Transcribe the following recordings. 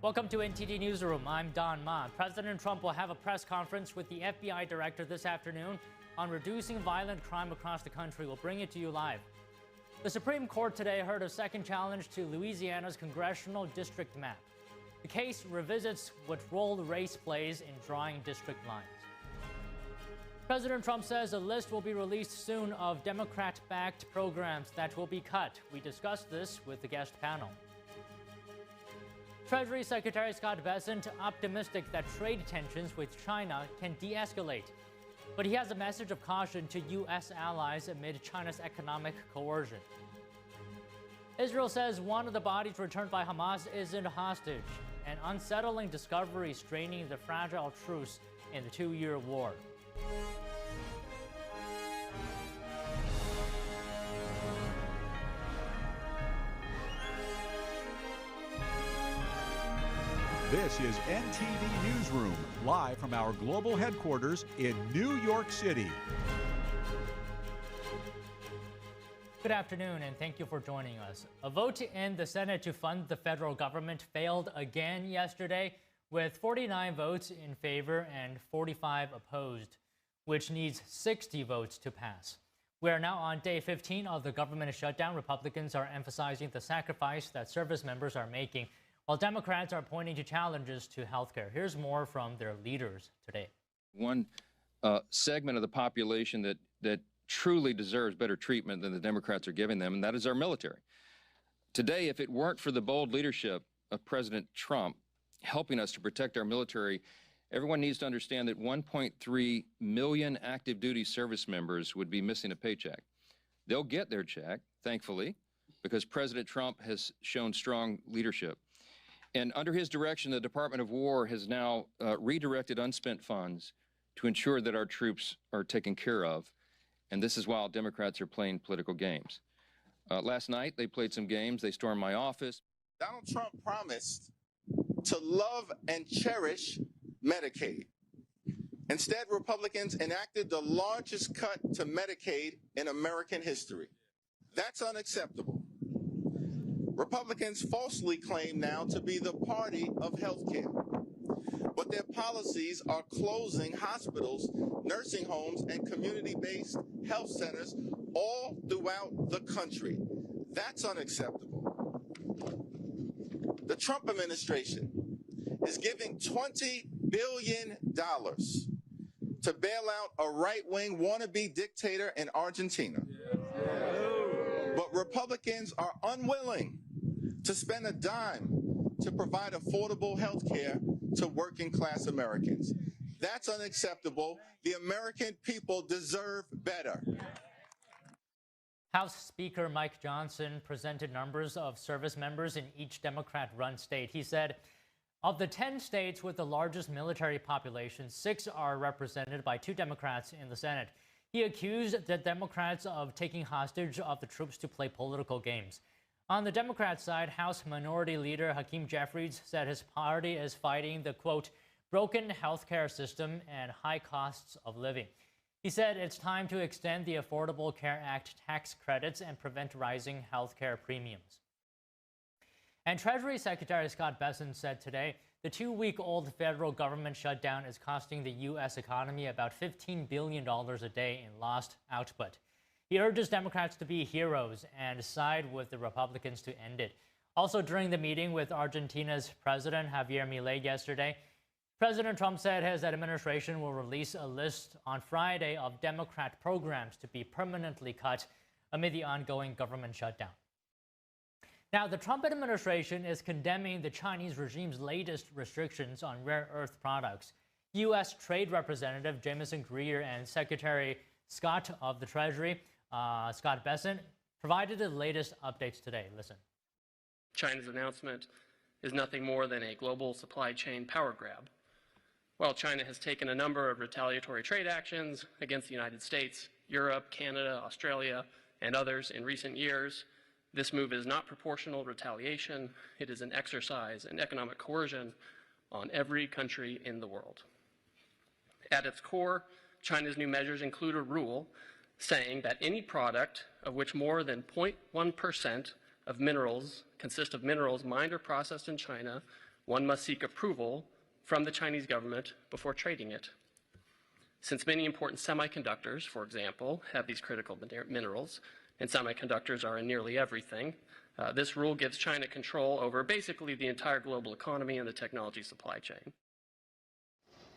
Welcome to NTD Newsroom. I'm Don Ma. President Trump will have a press conference with the FBI director this afternoon on reducing violent crime across the country. We'll bring it to you live. The Supreme Court today heard a second challenge to Louisiana's congressional district map. The case revisits what role race plays in drawing district lines. President Trump says a list will be released soon of Democrat-backed programs that will be cut. We discussed this with the guest panel. Treasury Secretary Scott Bessent optimistic that trade tensions with China can de-escalate. But he has a message of caution to U.S. allies amid China's economic coercion. Israel says one of the bodies returned by Hamas isn't a hostage, an unsettling discovery straining the fragile truce in the two-year war. This is NTD Newsroom, live from our global headquarters in New York City. Good afternoon, and thank you for joining us. A vote in the Senate to fund the federal government failed again yesterday, with 49 votes in favor and 45 opposed, which needs 60 votes to pass. We are now on day 15 of the government shutdown. Republicans are emphasizing the sacrifice that service members are making, while Democrats are pointing to challenges to healthcare. Here's more from their leaders today. One segment of the population that truly deserves better treatment than the Democrats are giving them, and that is our military. Today, if it weren't for the bold leadership of President Trump helping us to protect our military, everyone needs to understand that 1.3 million active duty service members would be missing a paycheck. They'll get their check, thankfully, because President Trump has shown strong leadership. And under his direction, the Department of War has now redirected unspent funds to ensure that our troops are taken care of. And this is while Democrats are playing political games. Last night, they played some games. They stormed my office. Donald Trump promised to love and cherish Medicaid. Instead, Republicans enacted the largest cut to Medicaid in American history. That's unacceptable. Republicans falsely claim now to be the party of health care, but their policies are closing hospitals, nursing homes, and community-based health centers all throughout the country. That's unacceptable. The Trump administration is giving $20 billion to bail out a right-wing wannabe dictator in Argentina. But Republicans are unwilling to spend a dime to provide affordable health care to working-class Americans. That's unacceptable. The American people deserve better. House Speaker Mike Johnson presented numbers of service members in each Democrat-run state. He said, of the 10 states with the largest military population, 6 are represented by 2 Democrats in the Senate. He accused the Democrats of taking hostage of the troops to play political games. On the Democrat side, House Minority Leader Hakeem Jeffries said his party is fighting the, quote, broken healthcare system and high costs of living. He said it's time to extend the Affordable Care Act tax credits and prevent rising healthcare premiums. And Treasury Secretary Scott Bessent said today the 2-week-old federal government shutdown is costing the U.S. economy about $15 billion a day in lost output. He urges Democrats to be heroes and side with the Republicans to end it. Also, during the meeting with Argentina's President Javier Milei yesterday, President Trump said his administration will release a list on Friday of Democrat programs to be permanently cut amid the ongoing government shutdown. Now, the Trump administration is condemning the Chinese regime's latest restrictions on rare earth products. U.S. Trade Representative Jamieson Greer and Secretary Scott of the Treasury, Scott Bessent, provided the latest updates today. Listen. China's announcement is nothing more than a global supply chain power grab. While China has taken a number of retaliatory trade actions against the United States, Europe, Canada, Australia, and others in recent years, this move is not proportional retaliation. It is an exercise in economic coercion on every country in the world. At its core, China's new measures include a rule saying that any product of which more than 0.1% of minerals consist of minerals mined or processed in China one must seek approval from the Chinese government before trading it. Since many important semiconductors, for example, have these critical minerals, and semiconductors are in nearly everything, this rule gives China control over basically the entire global economy and the technology supply chain.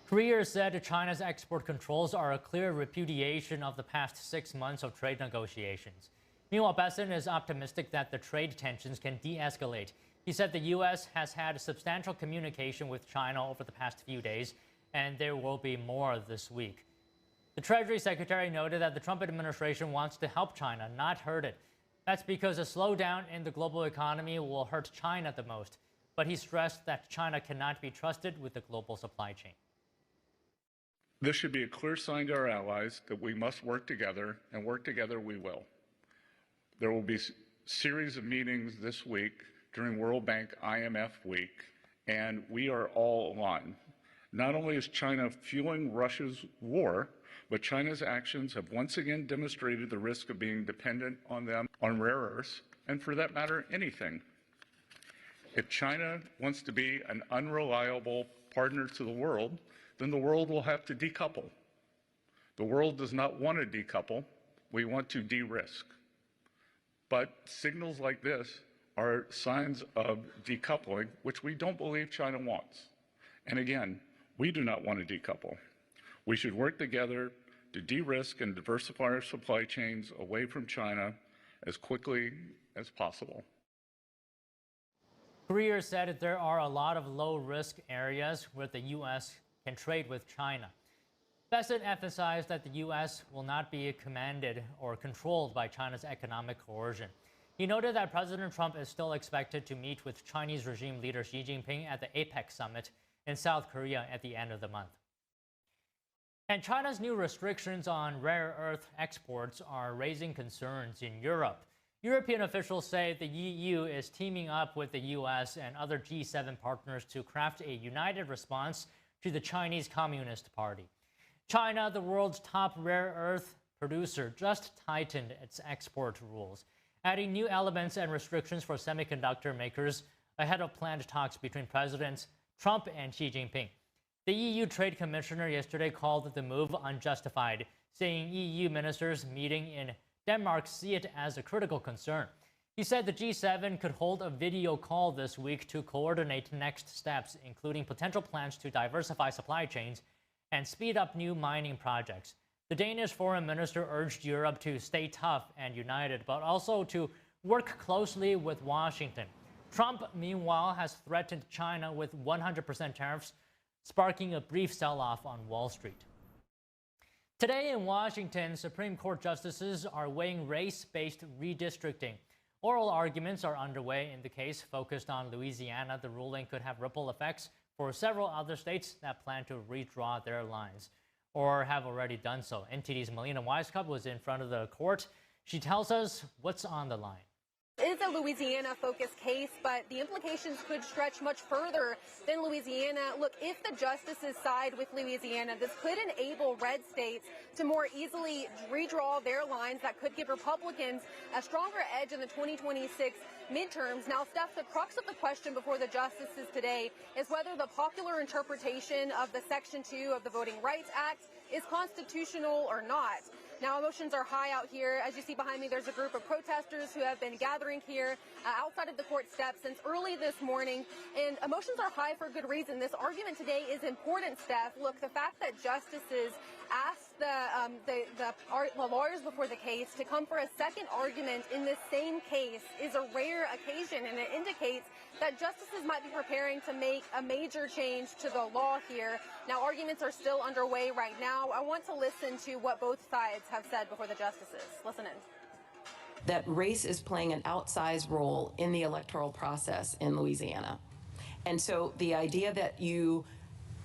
Korea said China's export controls are a clear repudiation of the past 6 months of trade negotiations. Meanwhile, Besson is optimistic that the trade tensions can de-escalate. He said the U.S. has had substantial communication with China over the past few days, and there will be more this week. The Treasury Secretary noted that the Trump administration wants to help China, not hurt it. That's because a slowdown in the global economy will hurt China the most. But he stressed that China cannot be trusted with the global supply chain. This should be a clear sign to our allies that we must work together, and work together we will. There will be a series of meetings this week during World Bank IMF week, and we are all aligned. Not only is China fueling Russia's war, but China's actions have once again demonstrated the risk of being dependent on them on rare earths, and for that matter, anything. If China wants to be an unreliable partner to the world, then the world will have to decouple. The world does not want to decouple. We want to de-risk. But signals like this are signs of decoupling, which we don't believe China wants. And again, we do not want to decouple. We should work together to de-risk and diversify our supply chains away from China as quickly as possible. Korea said there are a lot of low-risk areas where the U.S. can trade with China. Besson emphasized that the U.S. will not be commanded or controlled by China's economic coercion. He noted that President Trump is still expected to meet with Chinese regime leader Xi Jinping at the APEC summit in South Korea at the end of the month. And China's new restrictions on rare earth exports are raising concerns in Europe. European officials say the EU is teaming up with the U.S. and other G7 partners to craft a united response to the Chinese Communist Party. China, the world's top rare earth producer, just tightened its export rules, adding new elements and restrictions for semiconductor makers ahead of planned talks between Presidents Trump and Xi Jinping. The EU Trade Commissioner yesterday called the move unjustified, saying EU ministers meeting in Denmark see it as a critical concern. He said the G7 could hold a video call this week to coordinate next steps, including potential plans to diversify supply chains and speed up new mining projects. The Danish foreign minister urged Europe to stay tough and united, but also to work closely with Washington. Trump, meanwhile, has threatened China with 100% tariffs, sparking a brief sell-off on Wall Street. Today in Washington, Supreme Court justices are weighing race-based redistricting. Oral arguments are underway in the case focused on Louisiana. The ruling could have ripple effects for several other states that plan to redraw their lines or have already done so. NTD's Melina Weisskopf was in front of the court. She tells us what's on the line. It is a Louisiana-focused case, but the implications could stretch much further than Louisiana. Look, if the justices side with Louisiana, this could enable red states to more easily redraw their lines that could give Republicans a stronger edge in the 2026 midterms. Now, Steph, the crux of the question before the justices today is whether the popular interpretation of the Section 2 of the Voting Rights Act is constitutional or not. Now, emotions are high out here. As you see behind me, there's a group of protesters who have been gathering here outside of the court steps since early this morning, and emotions are high for good reason. This argument today is important, Steph. Look, the fact that justices asked the lawyers before the case to come for a second argument in this same case is a rare occasion, and it indicates that justices might be preparing to make a major change to the law here. Now, arguments are still underway right now. I want to listen to what both sides have said before the justices. Listen in. That race is playing an outsized role in the electoral process in Louisiana. And so the idea that you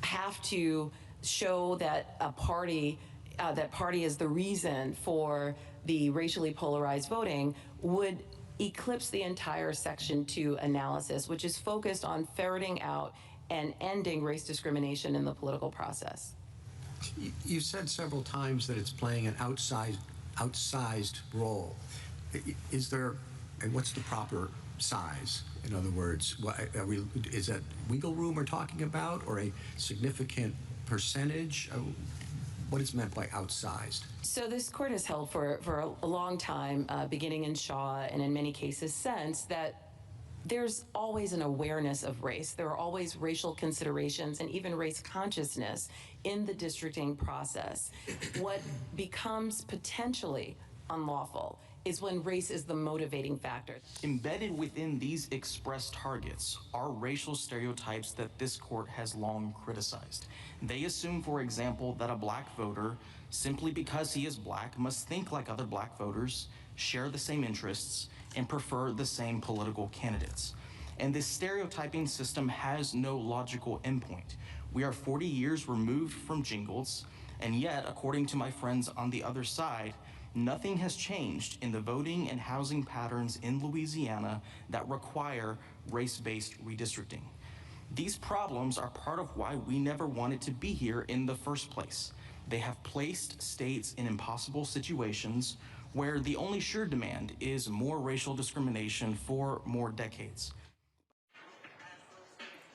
have to show that a party, is the reason for the racially polarized voting would eclipse the entire Section 2 analysis, which is focused on ferreting out and ending race discrimination in the political process. You've said several times that it's playing an outsized role. Is there, and what's the proper size? In other words, is that wiggle room we're talking about, or a significant percentage? What is meant by outsized? So this court has held for a long time, beginning in Shaw and in many cases since, that there's always an awareness of race. There are always racial considerations and even race consciousness in the districting process. What becomes potentially unlawful is when race is the motivating factor. Embedded within these express targets are racial stereotypes that this court has long criticized. They assume, for example, that a black voter, simply because he is black, must think like other black voters, share the same interests, and prefer the same political candidates. And this stereotyping system has no logical endpoint. We are 40 years removed from jingles, and yet, according to my friends on the other side, nothing has changed in the voting and housing patterns in Louisiana that require race-based redistricting. These problems are part of why we never wanted to be here in the first place. They have placed states in impossible situations where the only sure demand is more racial discrimination for more decades.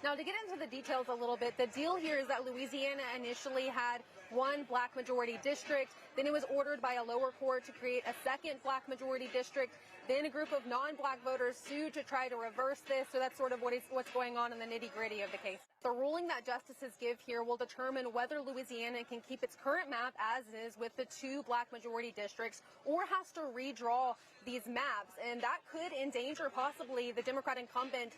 Now, to get into the details a little bit, the deal here is that Louisiana initially had one black majority district. Then it was ordered by a lower court to create a second black majority district. Then a group of non-black voters sued to try to reverse this. So that's sort of what's going on in the nitty-gritty of the case. The ruling that justices give here will determine whether Louisiana can keep its current map as is with the two black majority districts or has to redraw these maps. And that could endanger possibly the Democrat incumbent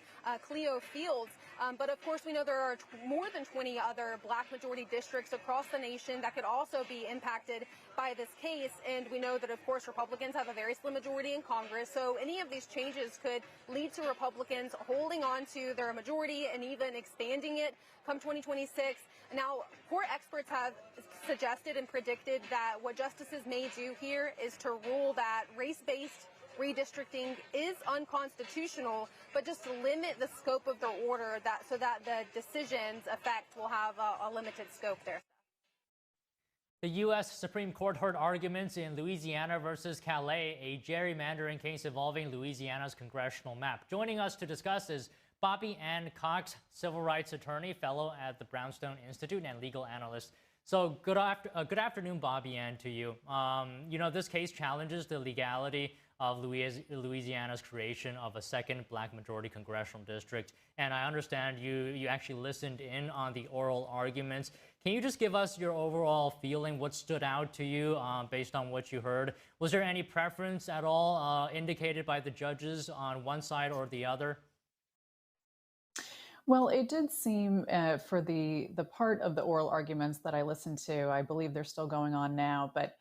Cleo Fields. But of course, we know there are more than 20 other black majority districts across the nation that could also be impacted by this case. And we know that, of course, Republicans have a very slim majority in Congress. So any of these changes could lead to Republicans holding on to their majority and even expanding it come 2026. Now, court experts have suggested and predicted that what justices may do here is to rule that race-based redistricting is unconstitutional, but just limit the scope of the order so that the decision's effect will have a limited scope there. The U.S. Supreme Court heard arguments in Louisiana versus Calais, a gerrymandering case involving Louisiana's congressional map. Joining us to discuss is Bobby Ann Cox, civil rights attorney, fellow at the Brownstone Institute, and legal analyst. So good afternoon, Bobby Ann, to you. This case challenges the legality of Louisiana's creation of a second black majority congressional district. And I understand you actually listened in on the oral arguments. Can you just give us your overall feeling? What stood out to you based on what you heard? Was there any preference at all indicated by the judges on one side or the other? Well, it did seem for the part of the oral arguments that I listened to, I believe they're still going on now, but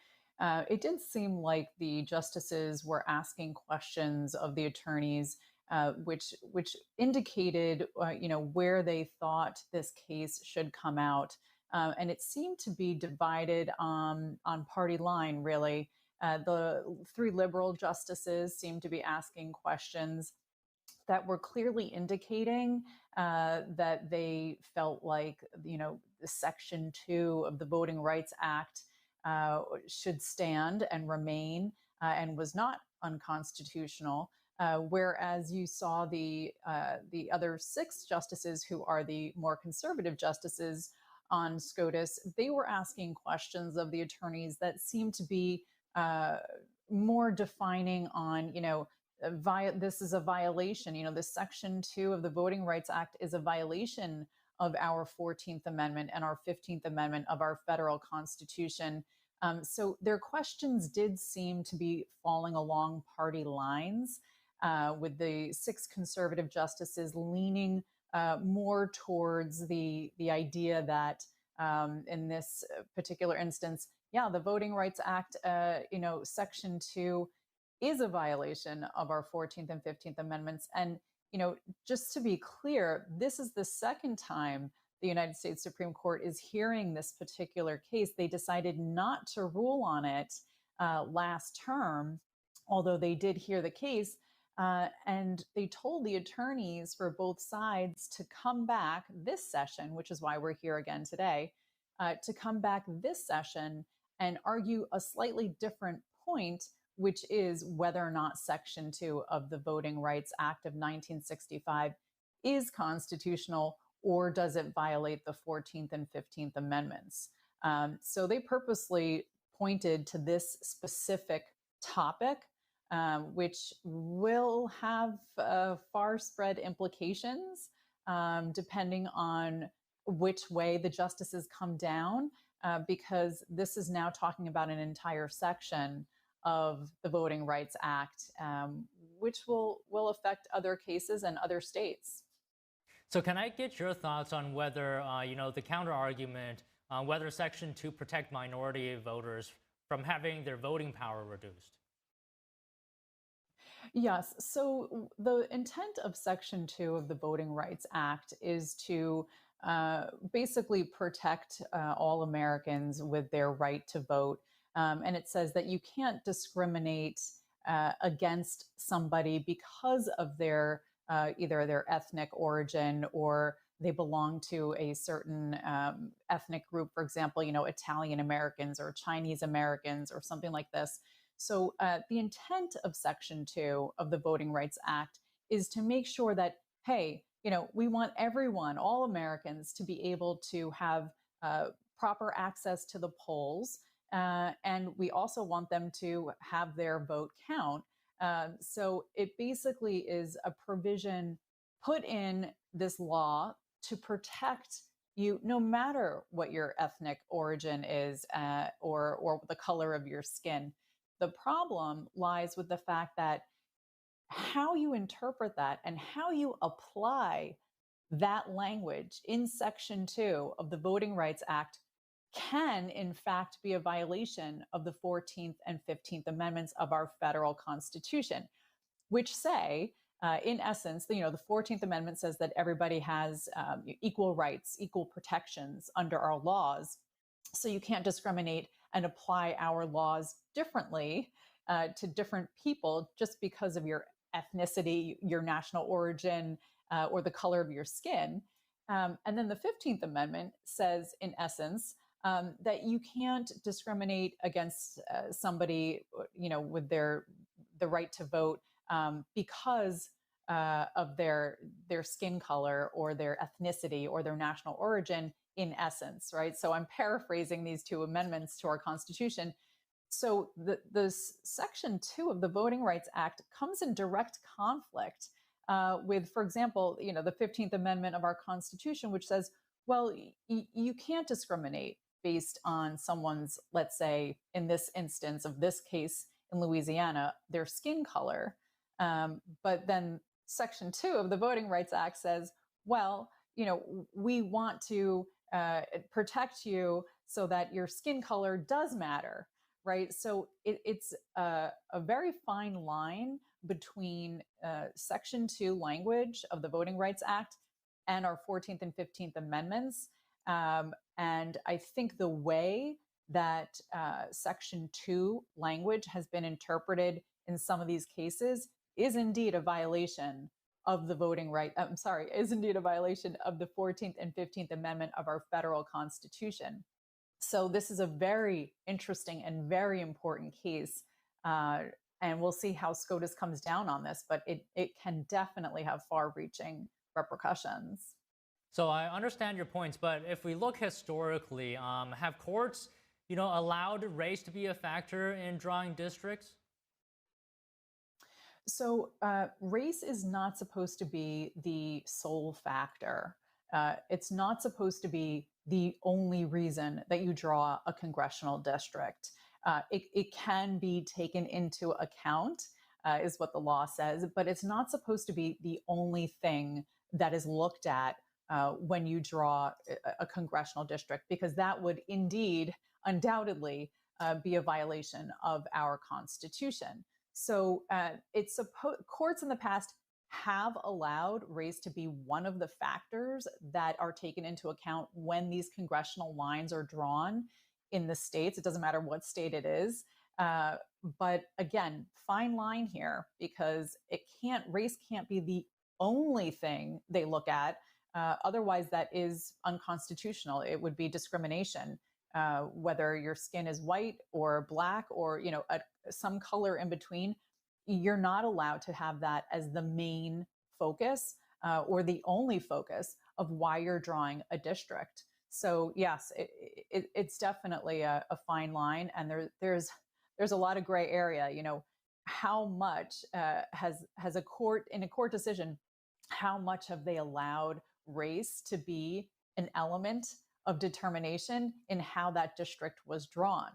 it did seem like the justices were asking questions of the attorneys, which indicated, where they thought this case should come out. And it seemed to be divided on party line, really. The three liberal justices seemed to be asking questions that were clearly indicating that they felt like, the Section 2 of the Voting Rights Act should stand and remain and was not unconstitutional. Whereas you saw the other six justices, who are the more conservative justices on SCOTUS, they were asking questions of the attorneys that seemed to be more defining on, this is a violation. This Section 2 of the Voting Rights Act is a violation of our 14th Amendment and our 15th Amendment of our federal Constitution. So their questions did seem to be falling along party lines, with the six conservative justices leaning more towards the idea that in this particular instance, the Voting Rights Act, Section 2 is a violation of our 14th and 15th Amendments. And, just to be clear, this is the second time the United States Supreme Court is hearing this particular case. They decided not to rule on it last term, although they did hear the case. And they told the attorneys for both sides to come back this session, which is why we're here again today, to come back this session and argue a slightly different point, which is whether or not Section 2 of the Voting Rights Act of 1965 is constitutional, or does it violate the 14th and 15th Amendments? So they purposely pointed to this specific topic, which will have far-spread implications depending on which way the justices come down, because this is now talking about an entire section of the Voting Rights Act, which will affect other cases and other states. So can I get your thoughts on whether, the counter-argument, whether Section 2 protect minority voters from having their voting power reduced? Yes. So the intent of Section 2 of the Voting Rights Act is to basically protect all Americans with their right to vote. And it says that you can't discriminate against somebody because of their either their ethnic origin or they belong to a certain ethnic group, for example, Italian Americans or Chinese Americans or something like this. So the intent of Section 2 of the Voting Rights Act is to make sure that, hey, we want everyone, all Americans, to be able to have proper access to the polls. And we also want them to have their vote count. So it basically is a provision put in this law to protect you, no matter what your ethnic origin is or the color of your skin. The problem lies with the fact that how you interpret that and how you apply that language in Section 2 of the Voting Rights Act can, in fact, be a violation of the 14th and 15th Amendments of our federal Constitution, which say, in essence, the 14th Amendment says that everybody has equal rights, equal protections under our laws. So you can't discriminate and apply our laws differently to different people just because of your ethnicity, your national origin, or the color of your skin. And then the 15th Amendment says, in essence, that you can't discriminate against somebody, with the right to vote because of their skin color or their ethnicity or their national origin, in essence, right? So I'm paraphrasing these two amendments to our Constitution. So the Section 2 of the Voting Rights Act comes in direct conflict with, for example, the 15th Amendment of our Constitution, which says, well, you can't discriminate based on someone's, let's say, in this instance of this case in Louisiana, their skin color. But then Section 2 of the Voting Rights Act says, well, we want to protect you so that your skin color does matter, right? So it's a very fine line between Section 2 language of the Voting Rights Act and our 14th and 15th Amendments. And I think the way that Section 2 language has been interpreted in some of these cases is indeed a violation of the voting right. Is indeed a violation of the 14th and 15th Amendment of our federal Constitution. So this is a very interesting and very important case. And we'll see how SCOTUS comes down on this, but it can definitely have far-reaching repercussions. So I understand your points, but if we look historically, have courts, allowed race to be a factor in drawing districts? So race is not supposed to be the sole factor. It's not supposed to be the only reason that you draw a congressional district. It can be taken into account, is what the law says, but it's not supposed to be the only thing that is looked at when you draw a congressional district, because that would indeed, undoubtedly, be a violation of our Constitution. So courts in the past have allowed race to be one of the factors that are taken into account when these congressional lines are drawn in the states. It doesn't matter what state it is. But again, fine line here, because race can't be the only thing they look at. Otherwise, that is unconstitutional. It would be discrimination. whether your skin is white or black or, some color in between. You're not allowed to have that as the main focus or the only focus of why you're drawing a district. So yes, it's definitely a fine line, and there's a lot of gray area. How much has a court, in a court decision, how much have they allowed race to be an element of determination in how that district was drawn,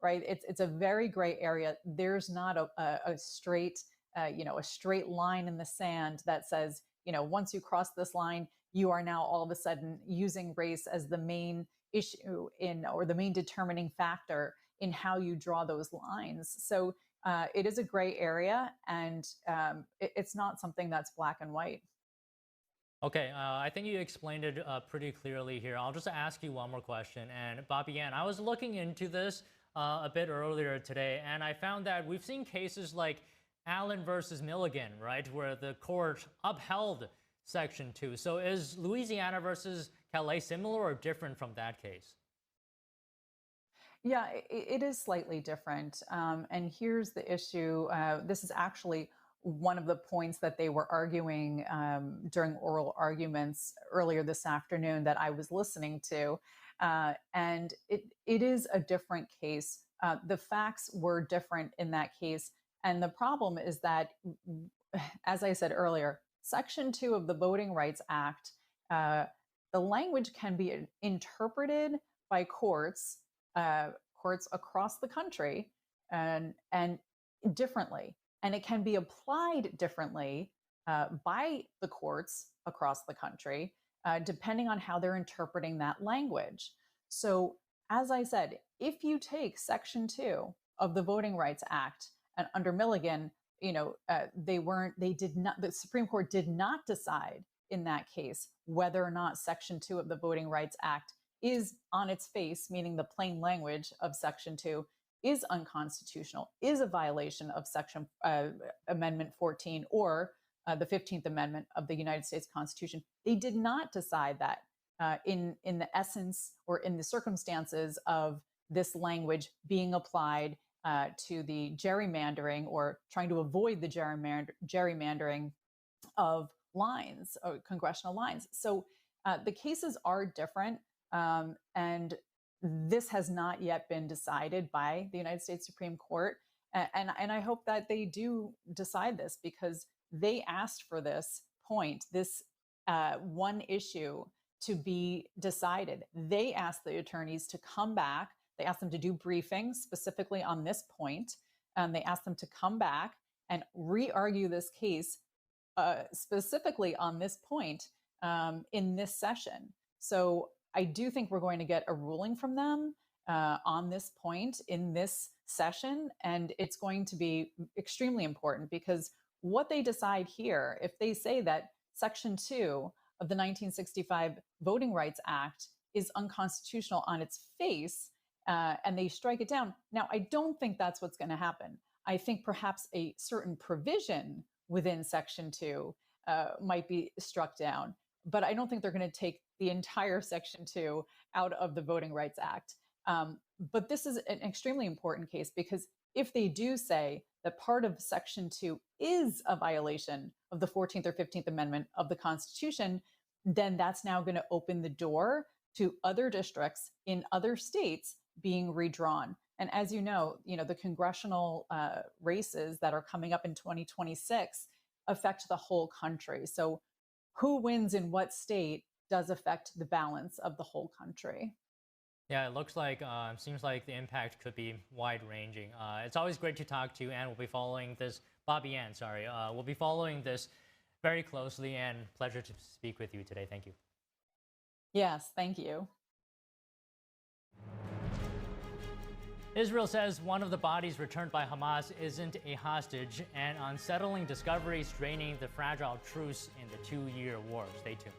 right? It's a very gray area. There's not a straight, a straight line in the sand that says, once you cross this line, you are now all of a sudden using race as the main issue or the main determining factor in how you draw those lines. So it is a gray area, and it's not something that's black and white. Okay, I think you explained it pretty clearly here. I'll just ask you one more question. And Bobby Ann, I was looking into this a bit earlier today, and I found that we've seen cases like Allen versus Milligan, right, where the court upheld Section 2. So is Louisiana versus Calais similar or different from that case? Yeah, it is slightly different. And here's the issue. This is actually one of the points that they were arguing during oral arguments earlier this afternoon that I was listening to. And it is a different case. The facts were different in that case. And the problem is that, as I said earlier, Section 2 of the Voting Rights Act, the language can be interpreted by courts across the country and differently. And it can be applied differently by the courts across the country, depending on how they're interpreting that language. So, as I said, if you take Section 2 of the Voting Rights Act, and under Milligan, the Supreme Court did not decide in that case whether or not Section 2 of the Voting Rights Act is on its face, meaning the plain language of Section 2, is unconstitutional, is a violation of Amendment 14 or the 15th Amendment of the United States Constitution. They did not decide that in the essence or in the circumstances of this language being applied to the gerrymandering or trying to avoid the gerrymandering of lines, or congressional lines. So the cases are different, and this has not yet been decided by the United States Supreme Court. And I hope that they do decide this, because they asked for this point, this one issue, to be decided. They asked the attorneys to come back. They asked them to do briefings specifically on this point. They asked them to come back and re-argue this case specifically on this point in this session. So I do think we're going to get a ruling from them on this point in this session. And it's going to be extremely important, because what they decide here, if they say that Section 2 of the 1965 Voting Rights Act is unconstitutional on its face, and they strike it down. Now, I don't think that's what's going to happen. I think perhaps a certain provision within Section 2 might be struck down, but I don't think they're going to take the entire Section 2 out of the Voting Rights Act. But this is an extremely important case, because if they do say that part of Section 2 is a violation of the 14th or 15th Amendment of the Constitution, then that's now going to open the door to other districts in other states being redrawn. And as you know, the congressional races that are coming up in 2026 affect the whole country. So who wins in what state does affect the balance of the whole country. Yeah, it looks like, seems like the impact could be wide-ranging. It's always great to talk to you, and we'll be following this, Bobby Ann, sorry. We'll be following this very closely, and pleasure to speak with you today. Thank you. Yes, thank you. Israel says one of the bodies returned by Hamas isn't a hostage, and unsettling discovery straining the fragile truce in the two-year war. Stay tuned.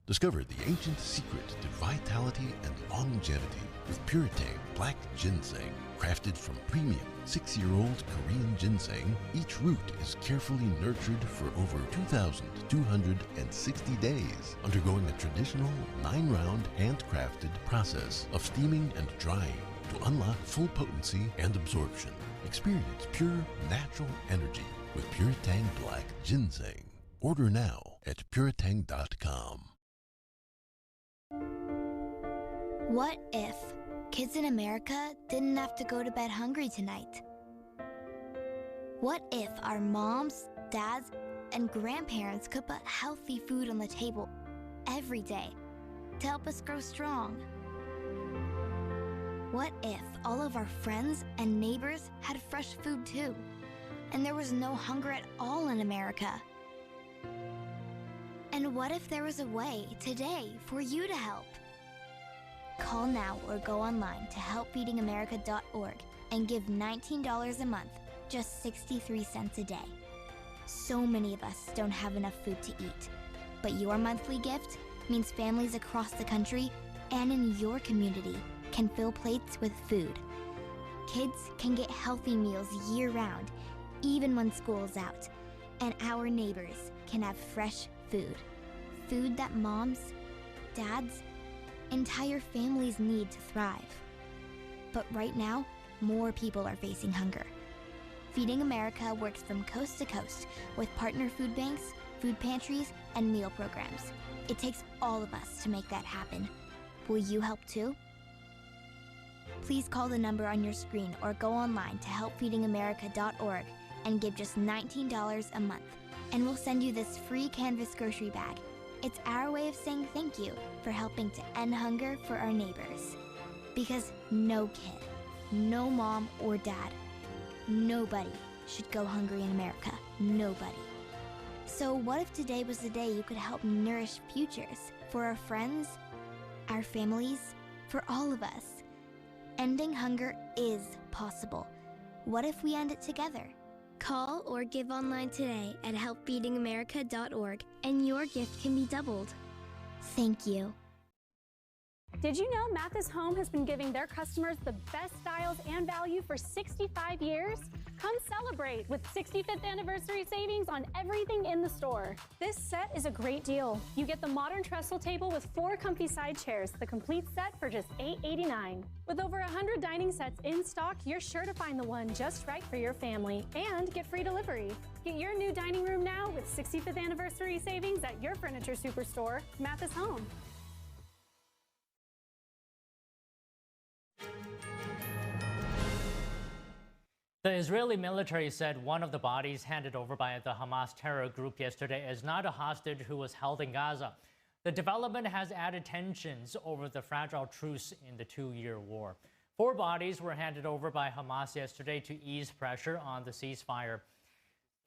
Discover the ancient secret to vitality and longevity with Puretang Black Ginseng. Crafted from premium 6-year-old Korean ginseng, each root is carefully nurtured for over 2,260 days, undergoing a traditional 9-round handcrafted process of steaming and drying to unlock full potency and absorption. Experience pure, natural energy with Puretang Black Ginseng. Order now at puretang.com. What if kids in America didn't have to go to bed hungry tonight? What if our moms, dads, and grandparents could put healthy food on the table every day to help us grow strong? What if all of our friends and neighbors had fresh food too, and there was no hunger at all in America? And what if there was a way today for you to help? Call now or go online to helpfeedingamerica.org and give $19 a month, just 63 cents a day. So many of us don't have enough food to eat, but your monthly gift means families across the country and in your community can fill plates with food. Kids can get healthy meals year-round, even when school is out, and our neighbors can have fresh food. Food that moms, dads, entire families need to thrive. But right now, more people are facing hunger. Feeding America works from coast to coast with partner food banks, food pantries, and meal programs. It takes all of us to make that happen. Will you help too? Please call the number on your screen or go online to helpfeedingamerica.org and give just $19 a month, and we'll send you this free canvas grocery bag. It's our way of saying thank you for helping to end hunger for our neighbors. Because no kid, no mom or dad, nobody should go hungry in America. Nobody. So what if today was the day you could help nourish futures for our friends, our families, for all of us? Ending hunger is possible. What if we end it together? Call or give online today at helpfeedingamerica.org and your gift can be doubled. Thank you. Did you know Mathis Home has been giving their customers the best styles and value for 65 years? Come celebrate with 65th anniversary savings on everything in the store. This set is a great deal. You get the modern trestle table with 4 comfy side chairs, the complete set for just $8.89. With over 100 dining sets in stock, you're sure to find the one just right for your family and get free delivery. Get your new dining room now with 65th anniversary savings at your furniture superstore, Mathis Home. The Israeli military said one of the bodies handed over by the Hamas terror group yesterday is not a hostage who was held in Gaza. The development has added tensions over the fragile truce in the 2-year war. 4 bodies were handed over by Hamas yesterday to ease pressure on the ceasefire,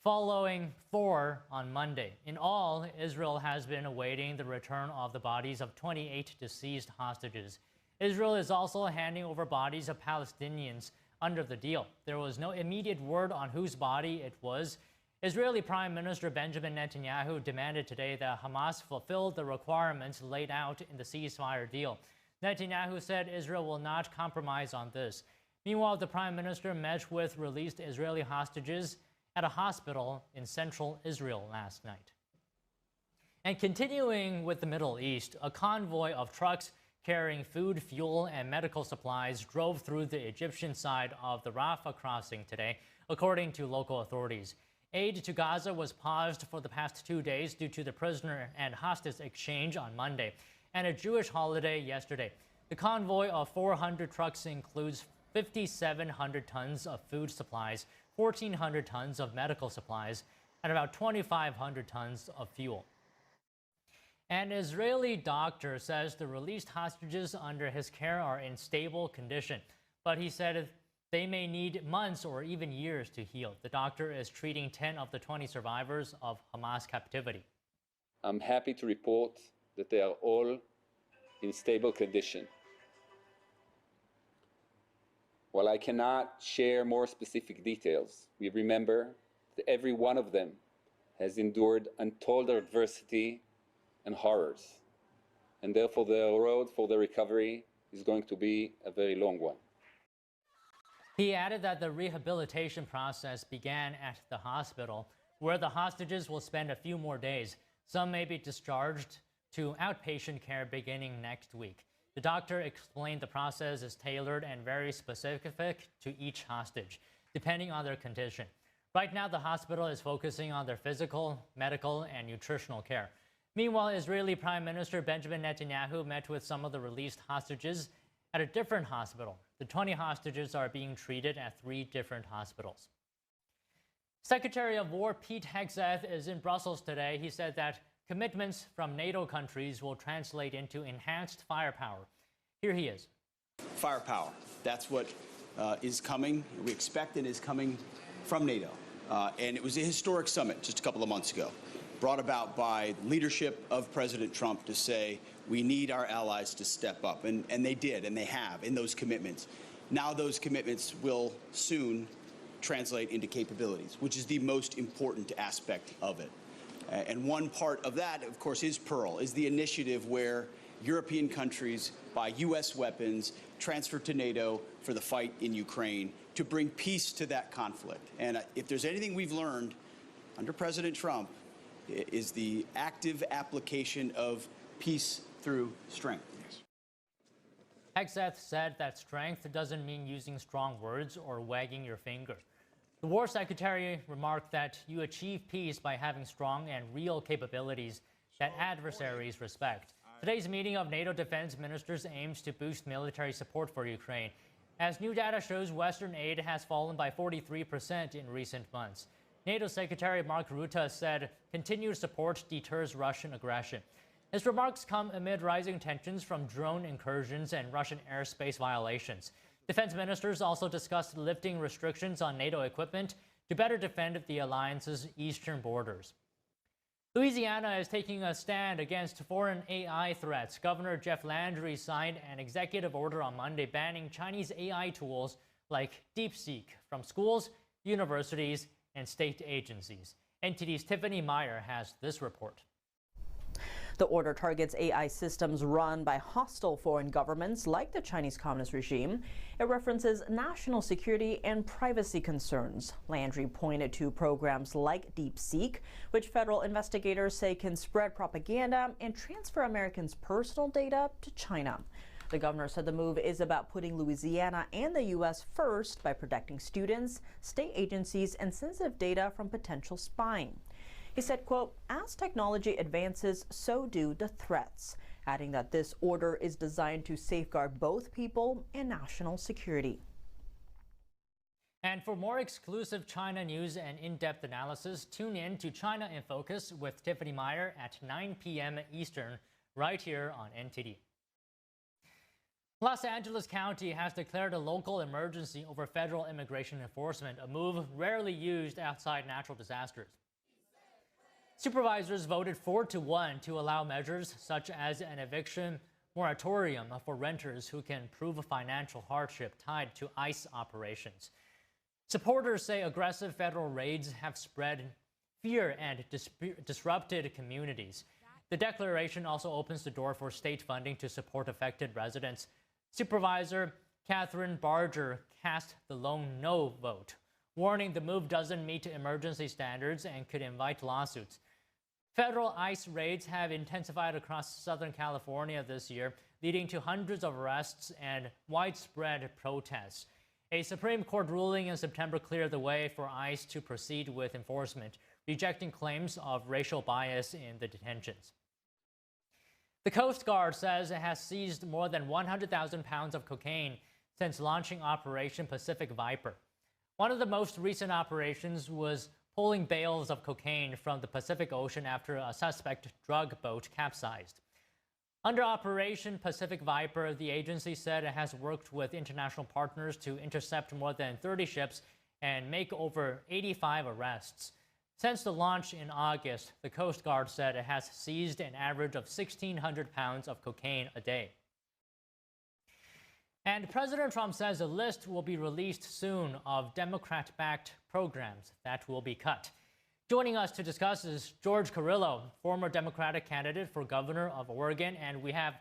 following 4 on Monday. In all, Israel has been awaiting the return of the bodies of 28 deceased hostages. Israel is also handing over bodies of Palestinians under the deal. There was no immediate word on whose body it was. Israeli Prime Minister Benjamin Netanyahu demanded today that Hamas fulfill the requirements laid out in the ceasefire deal. Netanyahu said Israel will not compromise on this. Meanwhile, the Prime Minister met with released Israeli hostages at a hospital in central Israel last night. And continuing with the Middle East, a convoy of trucks carrying food, fuel, and medical supplies drove through the Egyptian side of the Rafah crossing today, according to local authorities. Aid to Gaza was paused for the past 2 days due to the prisoner and hostage exchange on Monday and a Jewish holiday yesterday. The convoy of 400 trucks includes 5,700 tons of food supplies, 1,400 tons of medical supplies, and about 2,500 tons of fuel. An Israeli doctor says the released hostages under his care are in stable condition, but he said they may need months or even years to heal. The doctor is treating 10 of the 20 survivors of Hamas captivity. I'm happy to report that they are all in stable condition. While I cannot share more specific details, we remember that every one of them has endured untold adversity and horrors. and therefore the road for the recovery is going to be a very long one. He added that the rehabilitation process began at the hospital, where the hostages will spend a few more days. Some may be discharged to outpatient care beginning next week. The doctor explained the process is tailored and very specific to each hostage, depending on their condition. Right now, the hospital is focusing on their physical, medical, and nutritional care. Meanwhile, Israeli Prime Minister Benjamin Netanyahu met with some of the released hostages at a different hospital. The 20 hostages are being treated at 3 different hospitals. Secretary of War Pete Hegseth is in Brussels today. He said that commitments from NATO countries will translate into enhanced firepower. Here he is. Firepower. That's what is coming. We expect it is coming from NATO. And it was a historic summit just a couple of months ago, brought about by leadership of President Trump to say we need our allies to step up. And they did, and they have in those commitments. Now those commitments will soon translate into capabilities, which is the most important aspect of it. And one part of that, of course, is Pearl, is the initiative where European countries buy U.S. weapons, transfer to NATO for the fight in Ukraine to bring peace to that conflict. And if there's anything we've learned under President Trump, is the active application of peace through strength. Hegseth said that strength doesn't mean using strong words or wagging your finger. The War Secretary remarked that you achieve peace by having strong and real capabilities that adversaries respect. Today's meeting of NATO defense ministers aims to boost military support for Ukraine, as new data shows Western aid has fallen by 43% in recent months. NATO Secretary Mark Rutte said continued support deters Russian aggression. His remarks come amid rising tensions from drone incursions and Russian airspace violations. Defense ministers also discussed lifting restrictions on NATO equipment to better defend the alliance's eastern borders. Louisiana is taking a stand against foreign AI threats. Governor Jeff Landry signed an executive order on Monday banning Chinese AI tools like DeepSeek from schools, universities, and state agencies. NTD's Tiffany Meyer has this report. The order targets AI systems run by hostile foreign governments like the Chinese Communist regime. It references national security and privacy concerns. Landry pointed to programs like DeepSeek, which federal investigators say can spread propaganda and transfer Americans' personal data to China. The governor said the move is about putting Louisiana and the U.S. first by protecting students, state agencies, and sensitive data from potential spying. He said, quote, as technology advances, so do the threats, adding that this order is designed to safeguard both people and national security. And for more exclusive China news and in-depth analysis, tune in to China in Focus with Tiffany Meyer at 9 p.m. Eastern, right here on NTD. Los Angeles County has declared a local emergency over federal immigration enforcement, a move rarely used outside natural disasters. Supervisors voted 4-1 to allow measures such as an eviction moratorium for renters who can prove financial hardship tied to ICE operations. Supporters say aggressive federal raids have spread fear and disrupted communities. The declaration also opens the door for state funding to support affected residents. Supervisor Catherine Barger cast the lone no vote, warning the move doesn't meet emergency standards and could invite lawsuits. Federal ICE raids have intensified across Southern California this year, leading to hundreds of arrests and widespread protests. A Supreme Court ruling in September cleared the way for ICE to proceed with enforcement, rejecting claims of racial bias in the detentions. The Coast Guard says it has seized more than 100,000 pounds of cocaine since launching Operation Pacific Viper. One of the most recent operations was pulling bales of cocaine from the Pacific Ocean after a suspect drug boat capsized. Under Operation Pacific Viper, the agency said it has worked with international partners to intercept more than 30 ships and make over 85 arrests. Since the launch in August, the Coast Guard said it has seized an average of 1,600 pounds of cocaine a day. And President Trump says a list will be released soon of Democrat-backed programs that will be cut. Joining us to discuss is George Carrillo, former Democratic candidate for governor of Oregon, and we have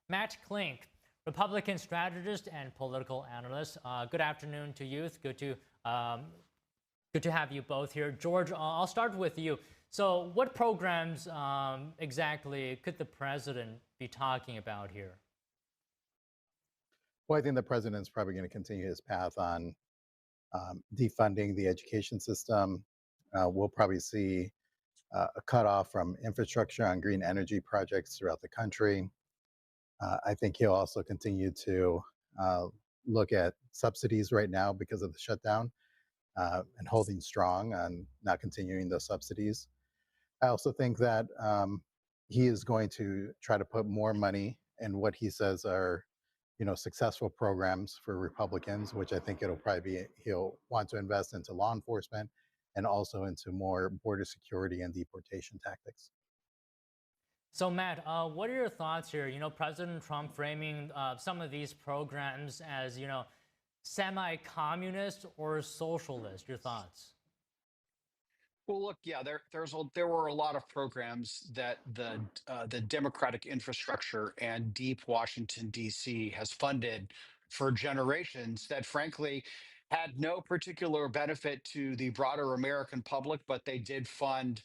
Matt Klink, Republican strategist and political analyst. Good afternoon to you. Good to have you both here. George, I'll start with you. So what programs exactly could the president be talking about here? Well, I think the president's probably going to continue his path on defunding the education system. We'll probably see a cutoff from infrastructure on green energy projects throughout the country. I think he'll also continue to look at subsidies right now because of the shutdown and holding strong on not continuing those subsidies. I also think that he is going to try to put more money in what he says are, successful programs for Republicans, which I think it'll probably be, he'll want to invest into law enforcement and also into more border security and deportation tactics. So Matt, what are your thoughts here? President Trump framing some of these programs as, semi-communist or socialist. Your thoughts? Well, look, yeah, there were a lot of programs that the Democratic infrastructure and deep Washington, D.C. has funded for generations that, frankly, had no particular benefit to the broader American public, but they did fund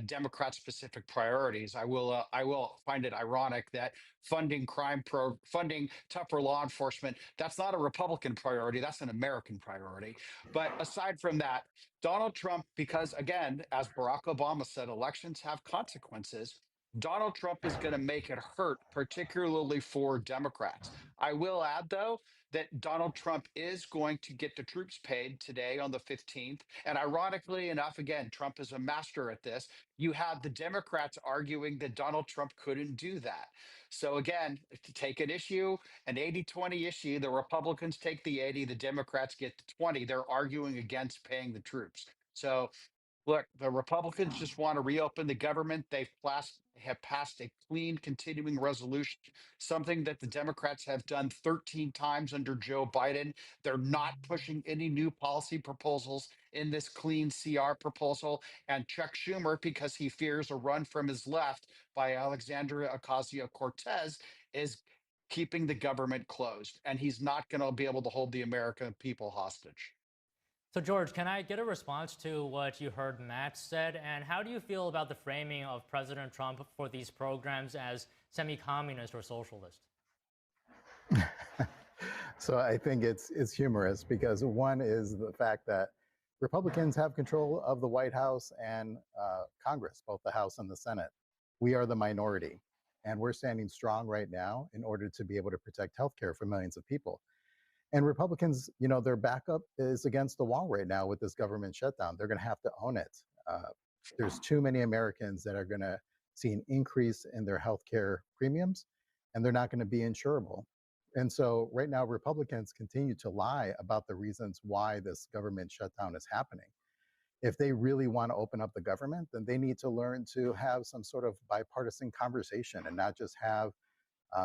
Democrat-specific priorities. I will find it ironic that funding tougher law enforcement, that's not a Republican priority, that's an American priority. But aside from that, Donald Trump, because again, as Barack Obama said, elections have consequences. Donald Trump is going to make it hurt, particularly for Democrats. I will add, though, that Donald Trump is going to get the troops paid today on the 15th. And ironically enough, again, Trump is a master at this. You had the Democrats arguing that Donald Trump couldn't do that. So again, to take an issue, an 80-20 issue, the Republicans take the 80, the Democrats get the 20. They're arguing against paying the troops. So look, the Republicans just want to reopen the government. They have passed a clean continuing resolution, something that the Democrats have done 13 times under Joe Biden. They're not pushing any new policy proposals in this clean CR proposal. And Chuck Schumer, because he fears a run from his left by Alexandria Ocasio-Cortez, is keeping the government closed. And he's not going to be able to hold the American people hostage. So George, can I get a response to what you heard Matt said? And how do you feel about the framing of President Trump for these programs as semi-communist or socialist? So I think it's humorous because one is the fact that Republicans have control of the White House and Congress, both the House and the Senate. We are the minority, and we're standing strong right now in order to be able to protect healthcare for millions of people. And Republicans, their backup is against the wall right now with this government shutdown. They're going to have to own it. There's too many Americans that are going to see an increase in their healthcare premiums, and they're not going to be insurable. And so right now, Republicans continue to lie about the reasons why this government shutdown is happening. If they really want to open up the government, then they need to learn to have some sort of bipartisan conversation and not just have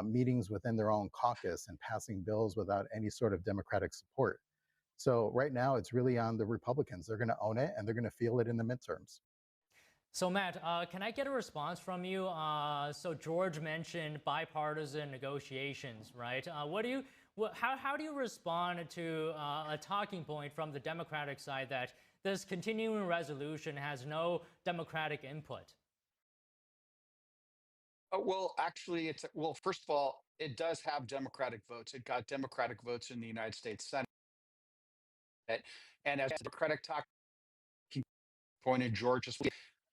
meetings within their own caucus and passing bills without any sort of Democratic support. So right now, it's really on the Republicans. They're going to own it, and they're going to feel it in the midterms. So Matt, can I get a response from you? So George mentioned bipartisan negotiations, right? How do you respond to a talking point from the Democratic side that this continuing resolution has no Democratic input? Well, actually, first of all, it does have Democratic votes. It got Democratic votes in the United States Senate. And as Democratic talking point in Georgia,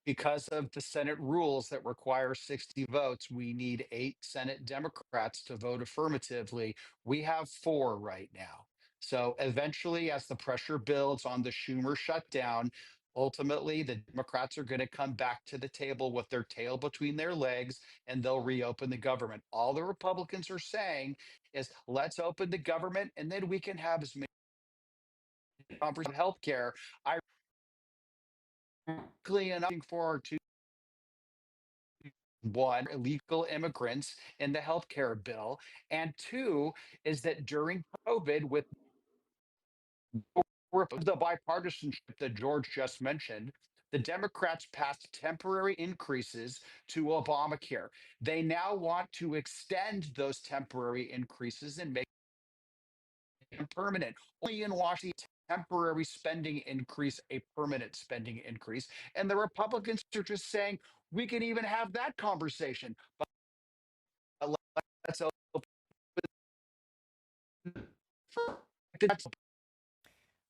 because of the Senate rules that require 60 votes, we need 8 Senate Democrats to vote affirmatively. We have 4 right now. So eventually, as the pressure builds on the Schumer shutdown, ultimately, the Democrats are going to come back to the table with their tail between their legs, and they'll reopen the government. All the Republicans are saying is, let's open the government, and then we can have as many conversations on health care. I really am looking forward to one, illegal immigrants in the health care bill, and 2 is that during COVID, with the bipartisanship that George just mentioned, The Democrats passed temporary increases to Obamacare. They now want to extend those temporary increases and make them permanent. Only in Washington, temporary spending increase, a permanent spending increase. And the Republicans are just saying, we can even have that conversation. But let's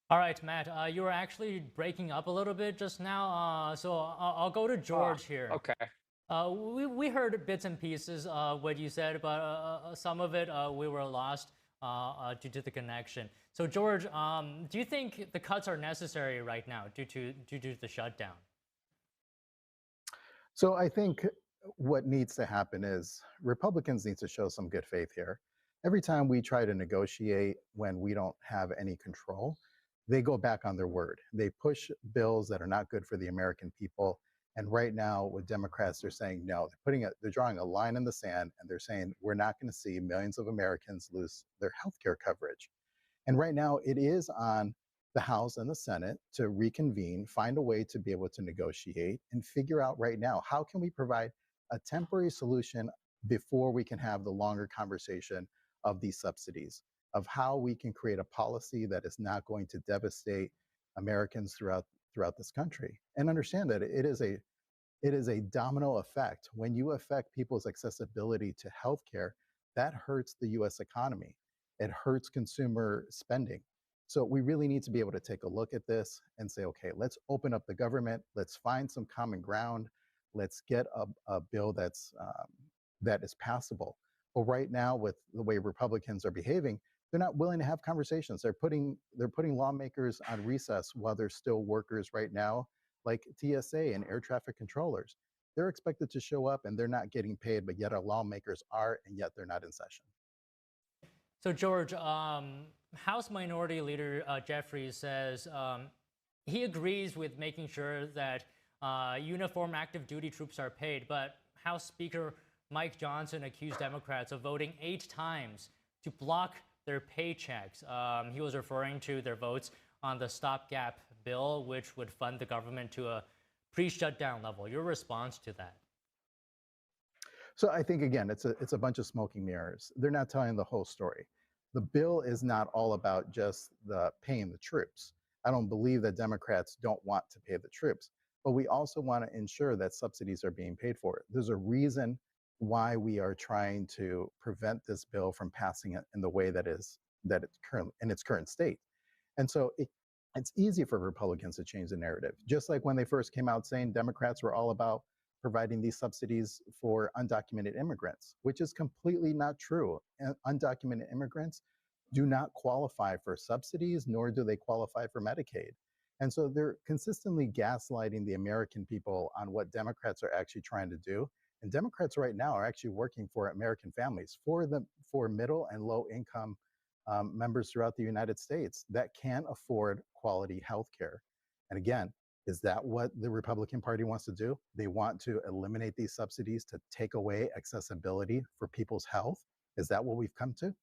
All right, Matt, you were actually breaking up a little bit just now, so I'll go to George here. Okay. We heard bits and pieces of what you said, but some of it we were lost due to the connection. So, George, do you think the cuts are necessary right now due to the shutdown? So I think what needs to happen is Republicans need to show some good faith here. Every time we try to negotiate when we don't have any control, they go back on their word. They push bills that are not good for the American people. And right now with Democrats, they're saying no, they're drawing a line in the sand, and they're saying we're not going to see millions of Americans lose their healthcare coverage. And right now it is on the House and the Senate to reconvene, find a way to be able to negotiate and figure out right now, how can we provide a temporary solution before we can have the longer conversation of these subsidies, of how we can create a policy that is not going to devastate Americans throughout this country. And understand that it is a domino effect. When you affect people's accessibility to healthcare, that hurts the US economy. It hurts consumer spending. So we really need to be able to take a look at this and say, okay, let's open up the government, let's find some common ground, let's get a bill that is passable. But right now, with the way Republicans are behaving, they're not willing to have conversations. They're putting lawmakers on recess while there's still workers right now, like TSA and air traffic controllers. They're expected to show up and they're not getting paid, but yet our lawmakers are, and yet they're not in session. So, George, House Minority Leader Jeffries says he agrees with making sure that uniform active duty troops are paid, but House Speaker Mike Johnson accused Democrats of voting 8 times to block their paychecks. He was referring to their votes on the stopgap bill, which would fund the government to a pre-shutdown level. Your response to that? So I think, again, it's a bunch of smoking mirrors. They're not telling the whole story. The bill is not all about just paying the troops. I don't believe that Democrats don't want to pay the troops, but we also want to ensure that subsidies are being paid for. There's a reason why we are trying to prevent this bill from passing it in the way that it's current in its current state. And so it's easy for Republicans to change the narrative. Just like when they first came out saying Democrats were all about providing these subsidies for undocumented immigrants, which is completely not true. Undocumented immigrants do not qualify for subsidies, nor do they qualify for Medicaid. And so they're consistently gaslighting the American people on what Democrats are actually trying to do. And Democrats right now are actually working for American families, for middle and low income members throughout the United States that can't afford quality health care. And again, is that what the Republican Party wants to do? They want to eliminate these subsidies to take away accessibility for people's health? Is that what we've come to?